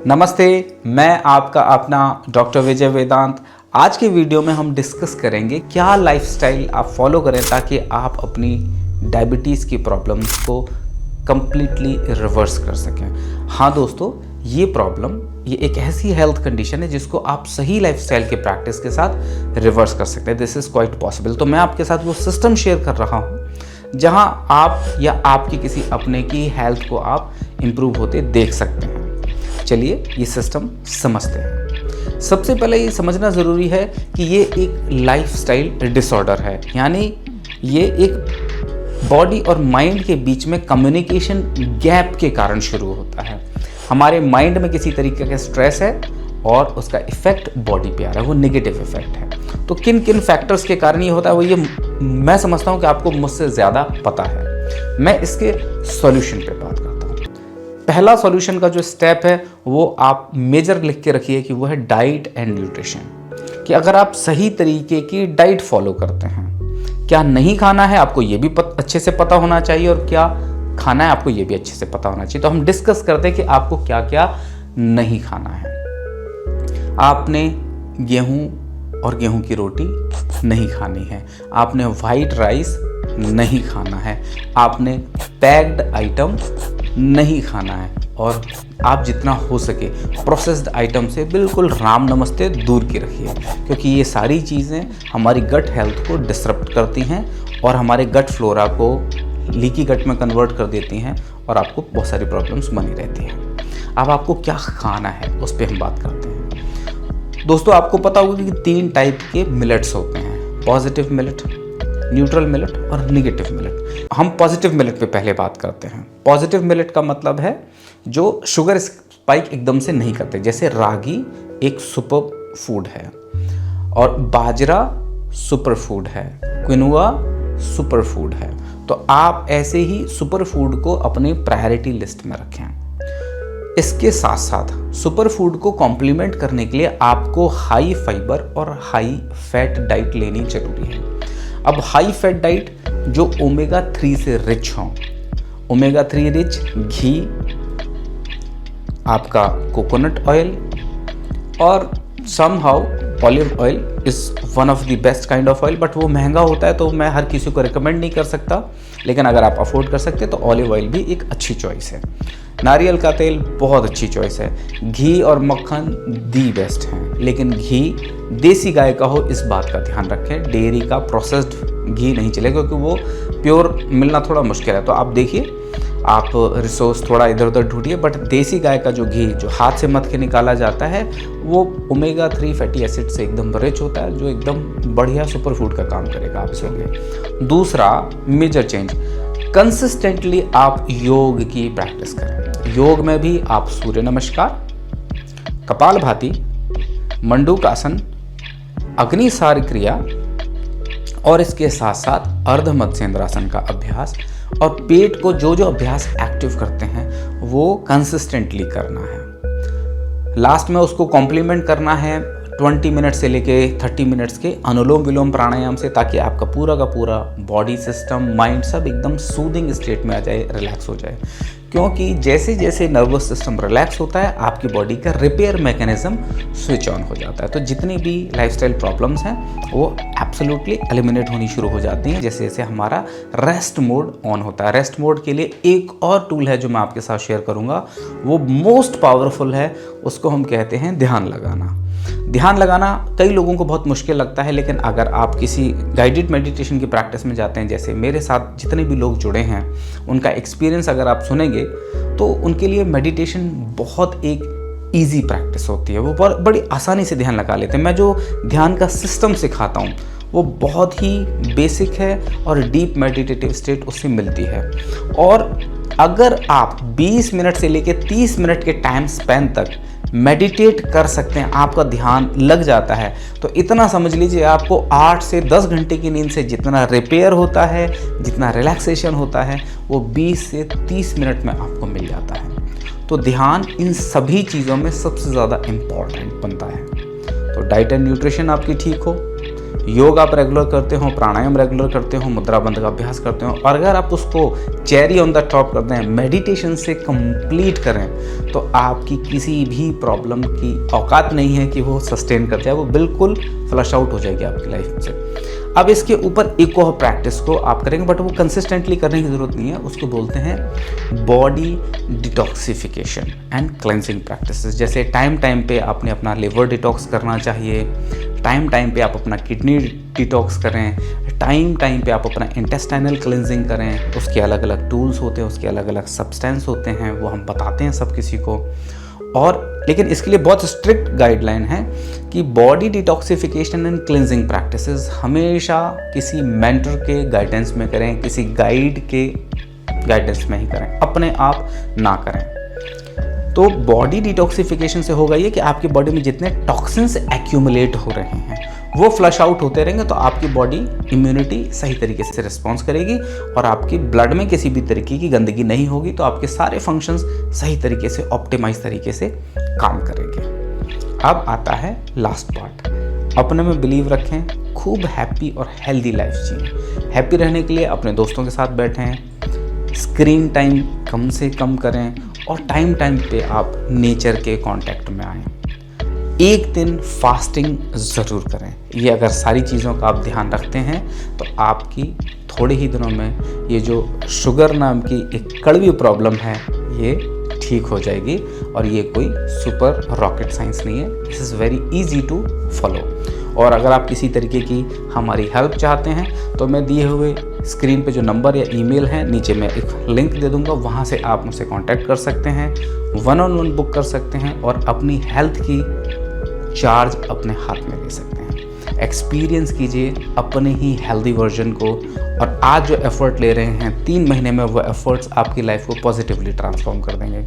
नमस्ते, मैं आपका अपना डॉक्टर विजय वेदांत। आज के वीडियो में हम डिस्कस करेंगे क्या लाइफस्टाइल आप फॉलो करें ताकि आप अपनी डायबिटीज़ की प्रॉब्लम्स को कम्प्लीटली रिवर्स कर सकें। हाँ दोस्तों, ये एक ऐसी हेल्थ कंडीशन है जिसको आप सही लाइफस्टाइल के प्रैक्टिस के साथ रिवर्स कर सकते हैं। This is quite possible. तो मैं आपके साथ वो सिस्टम शेयर कर रहा हूँ जहाँ आप या आपकी किसी अपने की हेल्थ को आप इम्प्रूव होते देख सकते हैं। चलिए ये सिस्टम समझते हैं। सबसे पहले ये समझना ज़रूरी है कि ये एक लाइफस्टाइल डिसऑर्डर है, यानी ये एक बॉडी और माइंड के बीच में कम्युनिकेशन गैप के कारण शुरू होता है। हमारे माइंड में किसी तरीके का स्ट्रेस है और उसका इफेक्ट बॉडी पे आ रहा है, वो नेगेटिव इफेक्ट है। तो किन किन फैक्टर्स के कारण ये होता है, वो ये मैं समझता हूँ कि आपको मुझसे ज़्यादा पता है। मैं इसके सॉल्यूशन पे बात करता हूँ। पहला सॉल्यूशन का जो स्टेप है वो आप मेजर लिख के रखिए कि वो है डाइट एंड न्यूट्रिशन। कि अगर आप सही तरीके की डाइट फॉलो करते हैं, क्या नहीं खाना है आपको ये भी अच्छे से पता होना चाहिए और क्या खाना है आपको ये भी अच्छे से पता होना चाहिए। तो हम डिस्कस करते हैं कि आपको क्या क्या नहीं खाना है। आपने गेहूं और गेहूं की रोटी नहीं खानी है, आपने वाइट राइस नहीं खाना है, आपने पैक्ड आइटम नहीं खाना है, और आप जितना हो सके प्रोसेस्ड आइटम से बिल्कुल राम नमस्ते दूर की रखिए, क्योंकि ये सारी चीज़ें हमारी गट हेल्थ को डिसरप्ट करती हैं और हमारे गट फ्लोरा को लीकी गट में कन्वर्ट कर देती हैं और आपको बहुत सारी प्रॉब्लम्स बनी रहती हैं। अब आपको क्या खाना है उस पर हम बात करते हैं। दोस्तों, आपको पता होगा कि 3 टाइप के मिलेट्स होते हैं, पॉजिटिव मिलेट, न्यूट्रल मिलेट और निगेटिव मिलेट। हम पॉजिटिव मिलेट पे पहले बात करते हैं। पॉजिटिव मिलेट का मतलब है जो शुगर स्पाइक एकदम से नहीं करते, जैसे रागी एक सुपर फूड है और बाजरा सुपर फूड है, क्विनोआ सुपर फूड है। तो आप ऐसे ही सुपर फूड को अपनी प्रायोरिटी लिस्ट में रखें। इसके साथ साथ सुपर फूड को कॉम्प्लीमेंट करने के लिए आपको हाई फाइबर और हाई फैट डाइट लेनी जरूरी है। अब हाई फैट डाइट जो ओमेगा 3 से रिच हो, ओमेगा 3 रिच घी, आपका कोकोनट ऑयल और somehow olive oil is one of the best kind of oil, but वो महंगा होता है तो मैं हर किसी को रिकमेंड नहीं कर सकता। लेकिन अगर आप अफोर्ड कर सकते तो ऑलिव ऑयल भी एक अच्छी चॉइस है। नारियल का तेल बहुत अच्छी चॉइस है। घी और मक्खन दी बेस्ट हैं, लेकिन घी देसी गाय का हो इस बात का ध्यान रखें। डेयरी का प्रोसेस्ड घी नहीं चलेगा क्योंकि वो प्योर मिलना थोड़ा मुश्किल है। तो आप देखिए, आप रिसोर्स थोड़ा इधर उधर ढूंढिए, बट देसी गाय का जो घी जो हाथ से मथ के निकाला जाता है वो ओमेगा 3 फैटी एसिड से एकदम रिच होता है, जो एकदम बढ़िया सुपर फूड का काम करेगा आपके लिए। दूसरा मेजर चेंज, कंसिस्टेंटली आप योग की प्रैक्टिस करें। योग में भी आप सूर्य नमस्कार, कपालभाति, मंडूकासन, अग्निसार क्रिया और इसके साथ साथ अर्ध मत्स्येंद्रासन का अभ्यास और पेट को जो जो अभ्यास एक्टिव करते हैं वो कंसिस्टेंटली करना है। लास्ट में उसको कॉम्प्लीमेंट करना है 20 मिनट से लेके 30 मिनट्स के अनुलोम विलोम प्राणायाम से, ताकि आपका पूरा का पूरा बॉडी सिस्टम, माइंड सब एकदम सूदिंग स्टेट में आ जाए, रिलैक्स हो जाए। क्योंकि जैसे जैसे नर्वस सिस्टम रिलैक्स होता है आपकी बॉडी का रिपेयर मैकेनिज्म स्विच ऑन हो जाता है। तो जितनी भी लाइफस्टाइल प्रॉब्लम्स हैं वो एब्सोल्युटली एलिमिनेट होनी शुरू हो जाती हैं जैसे जैसे हमारा रेस्ट मोड ऑन होता है। रेस्ट मोड के लिए एक और टूल है जो मैं आपके साथ शेयर करूंगा, वो मोस्ट पावरफुल है, उसको हम कहते हैं ध्यान लगाना। ध्यान लगाना कई लोगों को बहुत मुश्किल लगता है, लेकिन अगर आप किसी गाइडेड मेडिटेशन की प्रैक्टिस में जाते हैं, जैसे मेरे साथ जितने भी लोग जुड़े हैं उनका एक्सपीरियंस अगर आप सुनेंगे तो उनके लिए मेडिटेशन बहुत एक इजी प्रैक्टिस होती है। वो बड़ी आसानी से ध्यान लगा लेते हैं। मैं जो ध्यान का सिस्टम सिखाता हूँ वो बहुत ही बेसिक है और डीप मेडिटेटिव स्टेट उससे मिलती है। और अगर आप 20 मिनट से लेकर 30 मिनट के टाइम स्पैन तक मेडिटेट कर सकते हैं, आपका ध्यान लग जाता है, तो इतना समझ लीजिए आपको 8 से 10 घंटे की नींद से जितना रिपेयर होता है, जितना रिलैक्सेशन होता है, वो 20 से 30 मिनट में आपको मिल जाता है। तो ध्यान इन सभी चीज़ों में सबसे ज़्यादा इम्पॉर्टेंट बनता है। तो डाइट एंड न्यूट्रिशन आपकी ठीक हो, योग आप रेगुलर करते हो, प्राणायाम रेगुलर करते हो, मुद्रा बंध का अभ्यास करते हो, और अगर आप उसको चेरी ऑन द टॉप करते हैं, मेडिटेशन से कंप्लीट करें, तो आपकी किसी भी प्रॉब्लम की औकात नहीं है कि वो सस्टेन कर जाए, वो बिल्कुल फ्लश आउट हो जाएगी आपकी लाइफ से। अब इसके ऊपर एक और प्रैक्टिस को आप करेंगे, बट वो कंसिस्टेंटली करने की ज़रूरत नहीं है। उसको बोलते हैं body detoxification and cleansing practices. जैसे टाइम टाइम पे आपने अपना लिवर डिटॉक्स करना चाहिए, टाइम टाइम पे आप अपना किडनी डिटॉक्स करें, टाइम टाइम पे आप अपना इंटेस्टाइनल क्लेंजिंग करें। उसके अलग अलग टूल्स होते हैं, उसके अलग अलग सब्सटेंस होते हैं, वो हम बताते हैं सब किसी को। और लेकिन इसके लिए बहुत स्ट्रिक्ट गाइडलाइन है कि body detoxification and cleansing practices हमेशा किसी मेंटर के गाइडेंस में करें, किसी गाइड के गाइडेंस में ही करें, अपने आप ना करें। तो बॉडी डिटॉक्सिफिकेशन से होगा ये कि आपकी बॉडी में जितने टॉक्सिन्स एक्यूमुलेट हो रहे हैं वो फ्लश आउट होते रहेंगे, तो आपकी बॉडी इम्यूनिटी सही तरीके से रिस्पॉन्स करेगी और आपकी ब्लड में किसी भी तरीके की गंदगी नहीं होगी, तो आपके सारे फंक्शंस सही तरीके से ऑप्टिमाइज तरीके से काम करेंगे। अब आता है लास्ट पार्ट, अपने में बिलीव रखें, खूब हैप्पी और हेल्दी लाइफ जिएं। हैप्पी रहने के लिए अपने दोस्तों के साथ बैठें, स्क्रीन टाइम कम से कम करें और टाइम टाइम पे आप नेचर के कांटेक्ट में आएँ। एक दिन फास्टिंग ज़रूर करें। ये अगर सारी चीज़ों का आप ध्यान रखते हैं तो आपकी थोड़े ही दिनों में ये जो शुगर नाम की एक कड़वी प्रॉब्लम है ये ठीक हो जाएगी, और ये कोई सुपर रॉकेट साइंस नहीं है। This is very easy to follow. और अगर आप किसी तरीके की हमारी हेल्प चाहते हैं तो मैं दिए हुए स्क्रीन पे जो नंबर या ईमेल है नीचे मैं एक लिंक दे दूंगा, वहाँ से आप मुझसे कांटेक्ट कर सकते हैं, 1-on-1 बुक कर सकते हैं और अपनी हेल्थ की चार्ज अपने हाथ में ले सकते हैं। एक्सपीरियंस कीजिए अपने ही हेल्दी वर्जन को, और आज जो एफर्ट ले रहे हैं 3 महीने में वो एफर्ट्स आपकी लाइफ को पॉजिटिवली ट्रांसफॉर्म कर देंगे।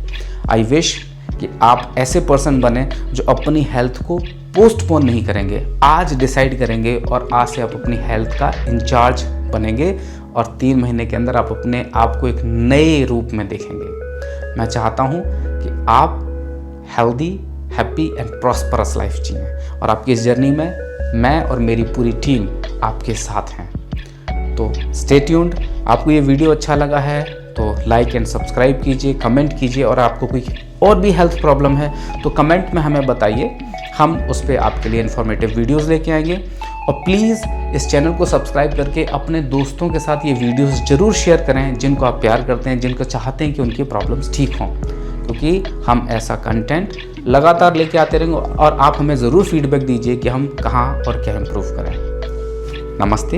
आई विश कि आप ऐसे पर्सन बने जो अपनी हेल्थ को पोस्टपोन नहीं करेंगे, आज डिसाइड करेंगे और आज से आप अपनी हेल्थ का इंचार्ज बनेंगे और 3 महीने के अंदर आप अपने आप को एक नए रूप में देखेंगे। मैं चाहता हूँ कि आप healthy, happy and prosperous life जिएं, और आपकी इस जर्नी में मैं और मेरी पूरी टीम आपके साथ हैं। तो स्टे ट्यून्ड। आपको ये वीडियो अच्छा लगा है तो लाइक एंड सब्सक्राइब कीजिए, कमेंट कीजिए, और आपको कोई और भी हेल्थ प्रॉब्लम है तो कमेंट में हमें बताइए, हम उस पर आपके लिए इन्फॉर्मेटिव वीडियोस लेके आएंगे। और प्लीज़ इस चैनल को सब्सक्राइब करके अपने दोस्तों के साथ ये वीडियोस ज़रूर शेयर करें जिनको आप प्यार करते हैं, जिनको चाहते हैं कि उनकी प्रॉब्लम्स ठीक हों, क्योंकि हम ऐसा कंटेंट लगातार लेके आते रहेंगे और आप हमें ज़रूर फीडबैक दीजिए कि हम कहाँ और क्या इम्प्रूव करें। नमस्ते।